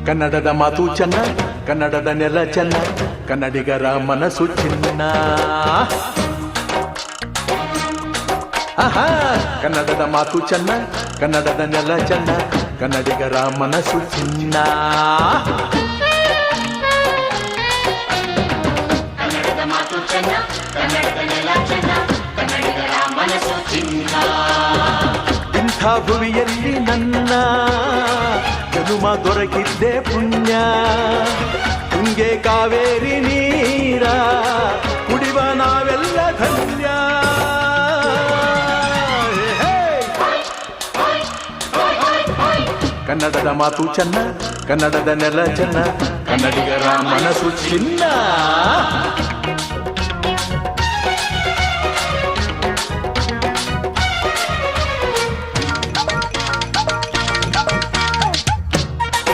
ಕನ್ನಡದ ಮಾತು ಚೆನ್ನ, ಕನ್ನಡದ ನೆಲ ಚೆನ್ನ, ಕನ್ನಡಿಗರ ಮನಸ್ಸು ಚಿನ್ನ. ಆಹಾ, ಕನ್ನಡದ ಮಾತು ಚೆನ್ನ, ಕನ್ನಡದ ನೆಲ ಚೆನ್ನ, ಕನ್ನಡಿಗರ ಮನಸ್ಸು ಚಿನ್ನ. ಕನ್ನಡದ ಮಾತು ಚೆನ್ನ, ಕನ್ನಡದ ನೆಲ ಚೆನ್ನ, ಕನ್ನಡಿಗರ ಮನಸ್ಸು ಚಿನ್ನ. ಇಂಥ ಭುವಿಯಲ್ಲಿ ನನ್ನ ಜನುಮ ದೊರಕಿದ್ದೆ ಪುಣ್ಯ. ತುಂಗೆ ಕಾವೇರಿ ನೀರ ಕುಡಿವ ನಾವೆಲ್ಲ ಧನ್ಯ. ಕನ್ನಡದ ಮಾತು ಚೆನ್ನ, ಕನ್ನಡದ ನೆಲ ಚೆನ್ನ, ಕನ್ನಡಿಗರ ಮನಸ್ಸು ಚಿನ್ನ.